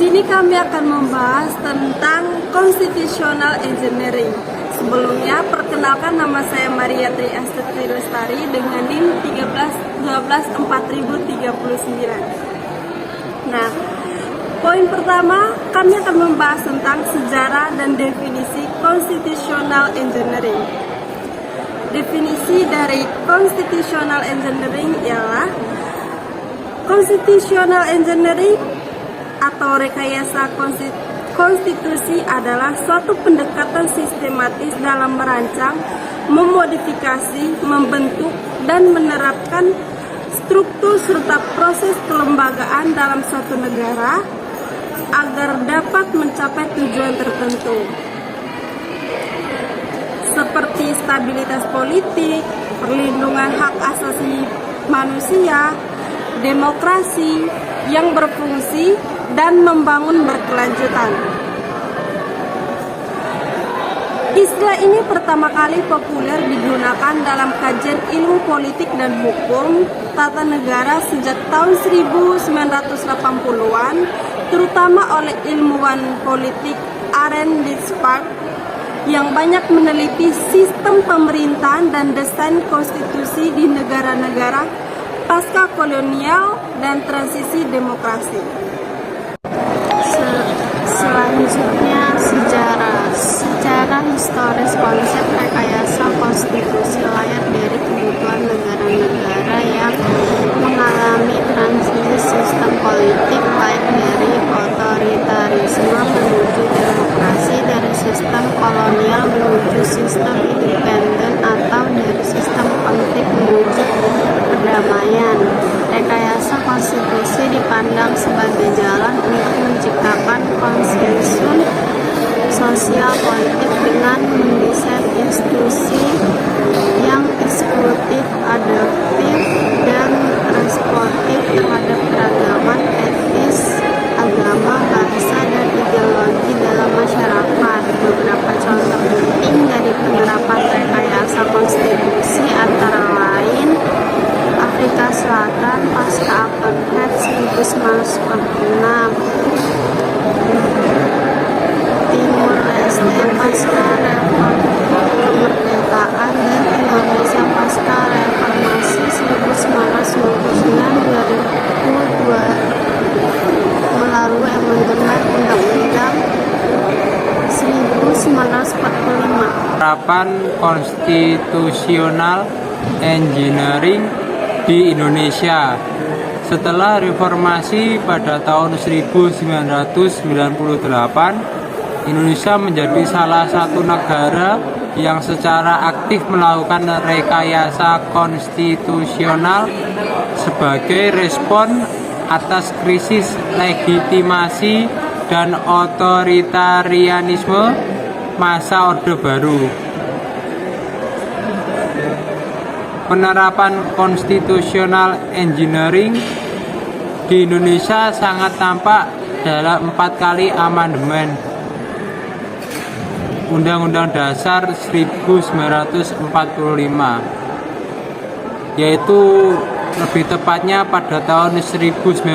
sini kami akan membahas tentang constitutional engineering. Sebelumnya, perkenalkan nama saya Maria Tri Astri Lestari dengan NIM 13124039. Nah, poin pertama, kami akan membahas tentang sejarah dan definisi constitutional engineering. Definisi dari constitutional engineering ialah constitutional engineering atau rekayasa konstitusi adalah suatu pendekatan sistematis dalam merancang, memodifikasi, membentuk, dan menerapkan struktur serta proses kelembagaan dalam suatu negara agar dapat mencapai tujuan tertentu, seperti stabilitas politik, perlindungan hak asasi manusia, demokrasi yang berfungsi, dan membangun berkelanjutan. Istilah ini pertama kali populer digunakan dalam kajian ilmu politik dan hukum tata negara sejak tahun 1980-an, terutama oleh ilmuwan politik Aaron Litzpark yang banyak meneliti sistem pemerintahan dan desain konstitusi di negara-negara pasca kolonial dan transisi demokrasi. Selanjutnya, secara historis konsep rekayasa konstitusi lahir dari kebutuhan negara-negara yang mengalami transisi sistem politik, baik dari otoritarisme menuju demokrasi, dari sistem kolonial menuju sistem independen, atau dari sistem konflik menuju perdamaian. Rekayasa konstitusi dipandang sebagai jalan untuk menciptakan konsensus sosial politik dengan mendesain institusi yang eksekutif, adaptif, dan responsif terhadap keragaman etnis, agama, bahasa, dan ideologi dalam masyarakat. Beberapa contoh penting dari penerapan rekayasa konstitusi antara lain Afrika Selatan pasca apartheid 1946, Timur Leste pasca kemerdekaan, dan Indonesia pasca reformasi 1999-2002 melalui amandemen Undang-Undang 1945. Penerapan konstitusional engineering di Indonesia setelah reformasi pada tahun 1998, Indonesia menjadi salah satu negara yang secara aktif melakukan rekayasa konstitusional sebagai respon atas krisis legitimasi dan otoritarianisme masa Orde Baru. Penerapan konstitusional engineering di Indonesia sangat tampak dalam 4 kali amandemen Undang-Undang Dasar 1945, yaitu lebih tepatnya pada tahun 1999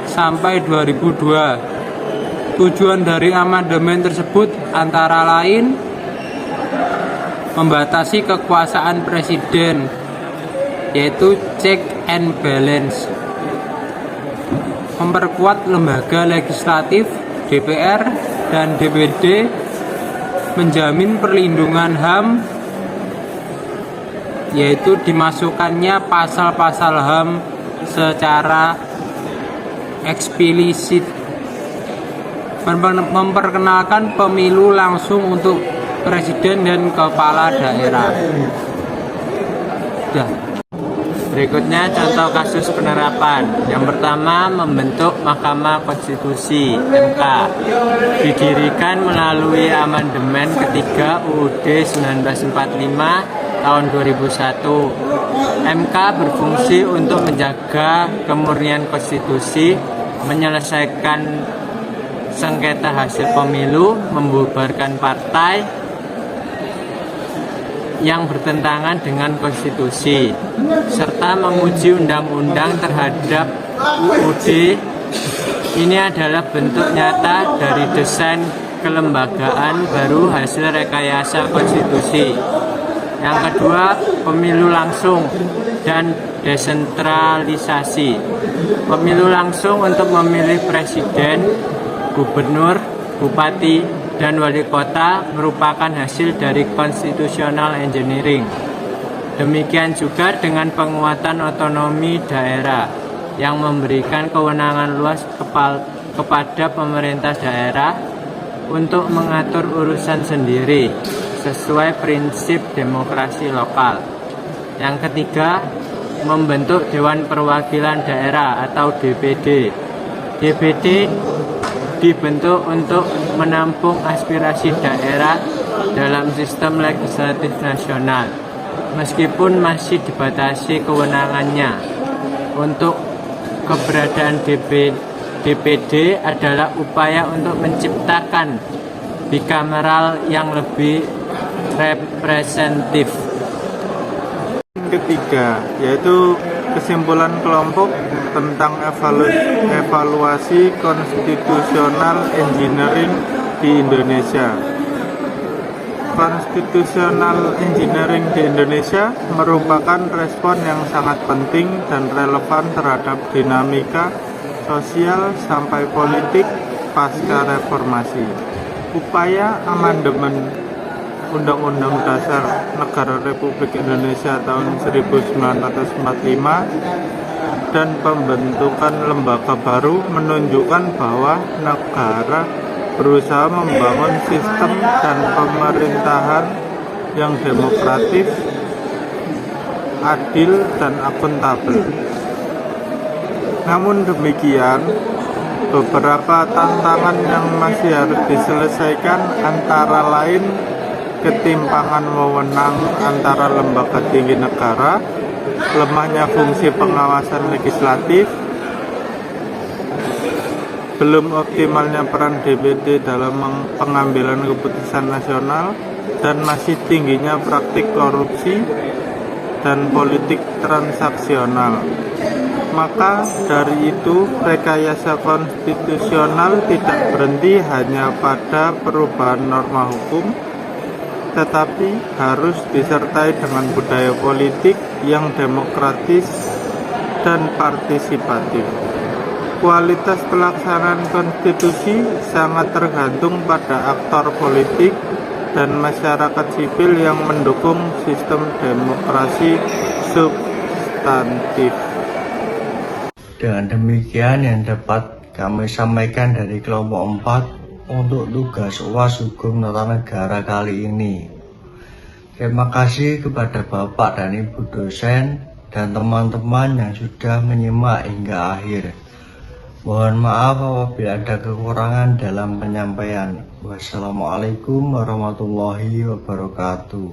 sampai 2002. Tujuan dari amandemen tersebut antara lain membatasi kekuasaan presiden, yaitu check and balance, memperkuat lembaga legislatif DPR dan DPD, menjamin perlindungan HAM, yaitu dimasukkannya pasal-pasal HAM secara eksplisit, memperkenalkan pemilu langsung untuk presiden dan kepala daerah. Berikutnya contoh kasus penerapan. Yang pertama, membentuk Mahkamah Konstitusi (MK). Didirikan melalui amandemen ketiga UUD 1945 tahun 2001. MK berfungsi untuk menjaga kemurnian konstitusi, menyelesaikan sengketa hasil pemilu, membubarkan partai yang bertentangan dengan konstitusi, serta menguji undang-undang terhadap UUD Ini adalah bentuk nyata dari desain kelembagaan baru hasil rekayasa konstitusi. Yang kedua, pemilu langsung dan desentralisasi. Pemilu langsung untuk memilih presiden, gubernur, bupati, dan wali kota merupakan hasil dari constitutional engineering. Demikian juga dengan penguatan otonomi daerah yang memberikan kewenangan luas kepada pemerintah daerah untuk mengatur urusan sendiri sesuai prinsip demokrasi lokal. Yang ketiga, membentuk Dewan Perwakilan Daerah atau DPD. DPD dibentuk untuk menampung aspirasi daerah dalam sistem legislatif nasional, meskipun masih dibatasi kewenangannya. Untuk keberadaan DPD adalah upaya untuk menciptakan bikameral yang lebih representatif. Ketiga, yaitu kesimpulan kelompok tentang evaluasi constitutional engineering di Indonesia. Constitutional engineering di Indonesia merupakan respon yang sangat penting dan relevan terhadap dinamika sosial sampai politik pasca reformasi. Upaya amandemen Undang-Undang Dasar Negara Republik Indonesia tahun 1945 dan pembentukan lembaga baru menunjukkan bahwa negara berusaha membangun sistem dan pemerintahan yang demokratis, adil, dan akuntabel. Namun demikian, beberapa tantangan yang masih harus diselesaikan antara lain ketimpangan wewenang antara lembaga tinggi negara, lemahnya fungsi pengawasan legislatif, belum optimalnya peran DPD dalam pengambilan keputusan nasional, dan masih tingginya praktik korupsi dan politik transaksional. Maka dari itu, rekayasa konstitusional tidak berhenti hanya pada perubahan norma hukum, tetapi harus disertai dengan budaya politik yang demokratis dan partisipatif. Kualitas pelaksanaan konstitusi sangat tergantung pada aktor politik dan masyarakat sipil yang mendukung sistem demokrasi substantif. Dengan demikian yang dapat kami sampaikan dari kelompok 4 untuk tugas UAS Hukum Tata Negara kali ini. Terima kasih kepada Bapak dan Ibu dosen dan teman-teman yang sudah menyimak hingga akhir. Mohon maaf apabila ada kekurangan dalam penyampaian. Wassalamualaikum warahmatullahi wabarakatuh.